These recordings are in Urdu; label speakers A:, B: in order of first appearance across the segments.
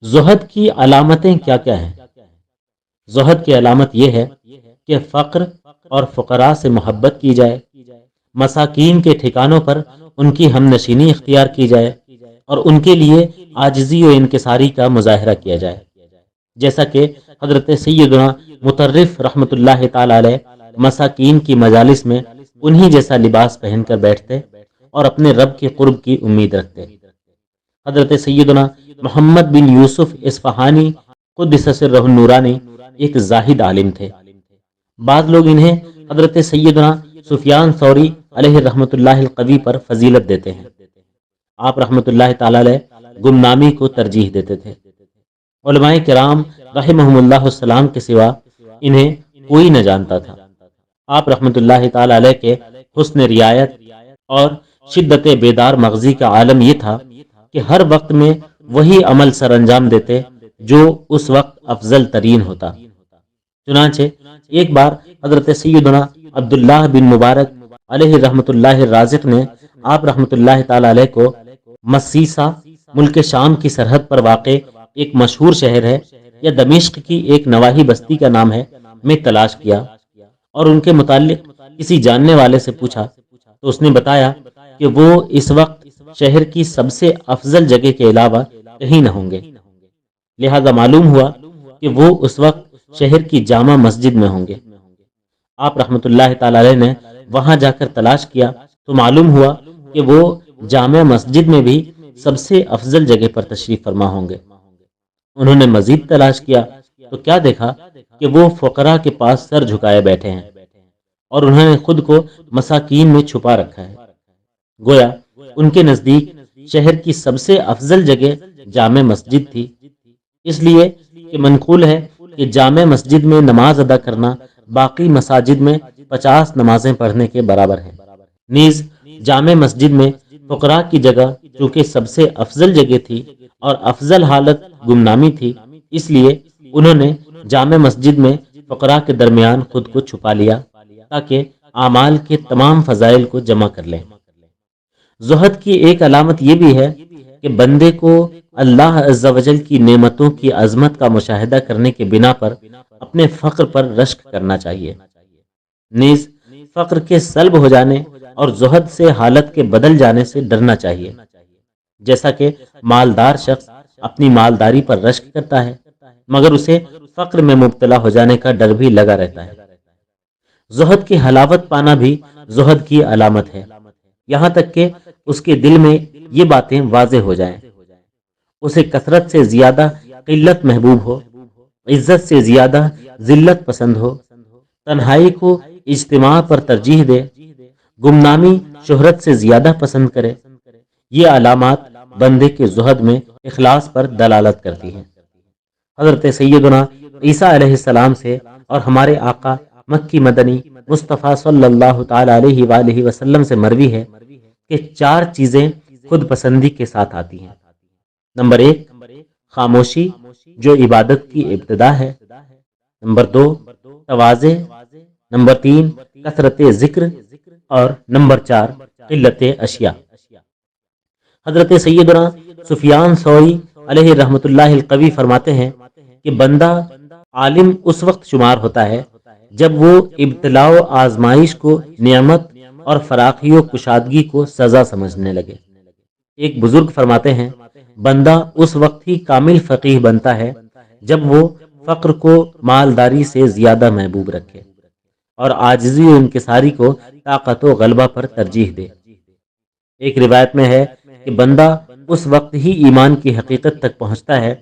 A: زہد کی علامتیں کیا کیا ہیں؟ زہد کی علامت یہ ہے کہ فقر اور فقراء سے محبت کی جائے، مساکین کے ٹھکانوں پر ان کی ہم نشینی اختیار کی جائے اور ان کے لیے عاجزی و انکساری کا مظاہرہ کیا جائے، جیسا کہ حضرت سیدنا مطرف رحمۃ اللہ تعالی علیہ مساکین کی مجالس میں انہی جیسا لباس پہن کر بیٹھتے اور اپنے رب کے قرب کی امید رکھتے۔ حضرت سیدنا محمد بن یوسف اصفہانی قدس سرہ النورانی ایک زاہد عالم تھے۔ بعض لوگ انہیں حضرت سیدنا سفیان ثوری علیہ رحمۃ اللہ القوی پر فضیلت دیتے ہیں۔ آپ رحمۃ اللہ تعالی علیہ گمنامی کو ترجیح دیتے تھے۔ علماء کرام رحمہم اللہ السلام کے سوا انہیں کوئی نہ جانتا تھا۔ آپ رحمۃ اللہ تعالی علیہ کے حسن رعایت اور شدت بیدار مغزی کا عالم یہ تھا کہ ہر وقت میں وہی عمل سر انجام دیتے جو اس وقت افضل ترین ہوتا۔ چنانچہ ایک بار حضرت سیدنا عبداللہ بن مبارک علیہ رحمۃ اللہ الرازق نے آپ رحمۃ اللہ تعالی علیہ کو مسیسہ، ملک شام کی سرحد پر واقع ایک مشہور شہر ہے یا دمشق کی ایک نواحی بستی کا نام ہے میں تلاش کیا اور ان کے متعلق کسی جاننے والے سے پوچھا تو اس نے بتایا کہ وہ اس وقت شہر کی سب سے افضل جگہ کے علاوہ کہیں نہ ہوں گے، لہذا معلوم ہوا کہ وہ اس وقت شہر کی جامع مسجد میں ہوں گے۔ آپ رحمۃ اللہ تعالی علیہ نے وہاں جا کر تلاش کیا تو معلوم ہوا کہ وہ جامع مسجد میں بھی سب سے افضل جگہ پر تشریف فرما ہوں گے۔ انہوں نے مزید تلاش کیا تو کیا دیکھا کہ وہ فقراء کے پاس سر جھکائے بیٹھے ہیں اور انہوں نے خود کو مساکین میں چھپا رکھا ہے۔ گویا ان کے نزدیک شہر کی سب سے افضل جگہ جامع مسجد تھی، اس لیے کہ منقول ہے کہ جامع مسجد میں نماز ادا کرنا باقی مساجد میں 50 نمازیں پڑھنے کے برابر ہے۔ نیز جامع مسجد میں فقراء کی جگہ چونکہ سب سے افضل جگہ تھی اور افضل حالت گمنامی تھی، اس لیے انہوں نے جامع مسجد میں فقراء کے درمیان خود کو چھپا لیا تاکہ اعمال کے تمام فضائل کو جمع کر لیں۔ زہد کی ایک علامت یہ بھی ہے کہ بندے کو اللہ عز و جل کی نعمتوں کی عظمت کا مشاہدہ کرنے کے بنا پر اپنے فقر پر رشک کرنا چاہیے۔ نیز فقر کے سلب ہو جانے اور زہد سے حالت کے بدل جانے سے ڈرنا چاہیے، جیسا کہ مالدار شخص اپنی مالداری پر رشک کرتا ہے مگر اسے فقر میں مبتلا ہو جانے کا ڈر بھی لگا رہتا ہے۔ زہد کی حلاوت پانا بھی زہد کی علامت ہے، یہاں تک کہ اس کے دل میں یہ باتیں واضح ہو جائیں۔ اسے کثرت سے زیادہ قلت محبوب ہو، عزت سے زیادہ ذلت پسند ہو، تنہائی کو اجتماع پر ترجیح دے، گمنامی شہرت سے زیادہ پسند کرے۔ یہ علامات بندے کے زہد میں اخلاص پر دلالت کرتی ہیں۔ حضرت سیدنا عیسیٰ علیہ السلام سے اور ہمارے آقا مکی مدنی مصطفیٰ صلی اللہ تعالی علیہ وآلہ وسلم سے مروی ہے کہ 4 چیزیں خود پسندی کے ساتھ آتی ہیں۔ نمبر 1 خاموشی جو عبادت کی ابتدا ہے، نمبر 2 تواضع، نمبر 3 کثرت ذکر اور نمبر 4 قلت اشیاء۔ حضرت سیدنا سفیان ثوری علیہ رحمۃ اللہ القوی فرماتے ہیں کہ بندہ عالم اس وقت شمار ہوتا ہے جب وہ ابتلاء و آزمائش کو نعمت اور فراخی و کشادگی کو سزا سمجھنے لگے۔ ایک بزرگ فرماتے ہیں بندہ اس وقت ہی کامل فقیہ بنتا ہے جب وہ فقر کو مالداری سے زیادہ محبوب رکھے اور عاجزی و انکساری کو طاقت و غلبہ پر ترجیح دے۔ ایک روایت میں ہے کہ بندہ اس وقت ہی ایمان کی حقیقت تک پہنچتا ہے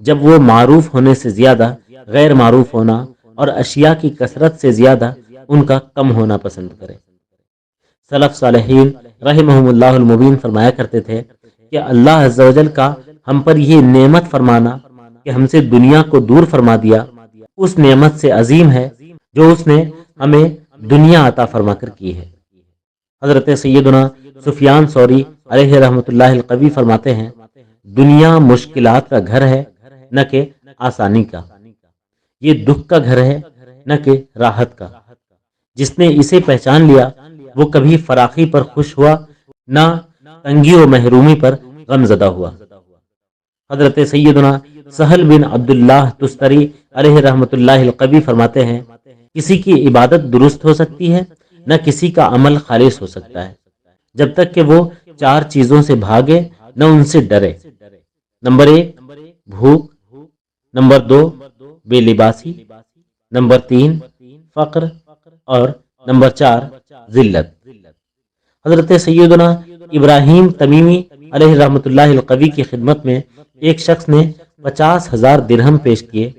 A: جب وہ معروف ہونے سے زیادہ غیر معروف ہونا اور اشیاء کی کثرت سے زیادہ ان کا کم ہونا پسند کرے۔ سلف صالحین رحمہم اللہ المبین فرمایا کرتے تھے کہ اللہ عز و جل کا ہم پر یہ نعمت فرمانا کہ ہم سے دنیا کو دور فرما دیا اس نعمت سے عظیم ہے جو اس نے ہمیں دنیا عطا فرما کر کی ہے۔ حضرت سیدنا سفیان ثوری علیہ رحمۃ اللہ القوی فرماتے ہیں دنیا مشکلات کا گھر ہے نہ کہ آسانی کا، یہ دکھ کا گھر ہے نہ کہ راحت کا۔ جس نے اسے پہچان لیا وہ کبھی فراخی پر خوش ہوا نہ تنگی و محرومی پر غم زدہ ہوا۔ حضرت سیدنا سہل بن عبداللہ تستری علیہ رحمۃ اللہ القوی فرماتے ہیں، کسی کی عبادت درست ہو سکتی ہے، نہ کسی کا عمل خالص ہو سکتا ہے جب تک کہ وہ 4 چیزوں سے بھاگے نہ ان سے ڈرے۔ نمبر 1 بھوک، نمبر 2 بے لباسی، نمبر 3 فقر، اور نمبر 4 ذلت۔ حضرت سیدنا ابراہیم تمیمی علیہ رحمۃ اللہ القوی کی خدمت میں ایک شخص نے 50,000 درہم پیش کیے،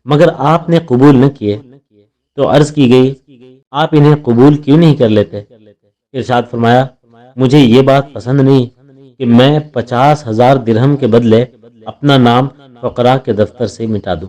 A: مگر آپ نے قبول نہ کیے، تو عرض کی گئی آپ انہیں قبول کیوں نہیں کر لیتے؟ ارشاد فرمایا، مجھے یہ بات پسند نہیں کہ میں 50,000 درہم کے بدلے اپنا نام فقراء کے دفتر سے مٹا دوں۔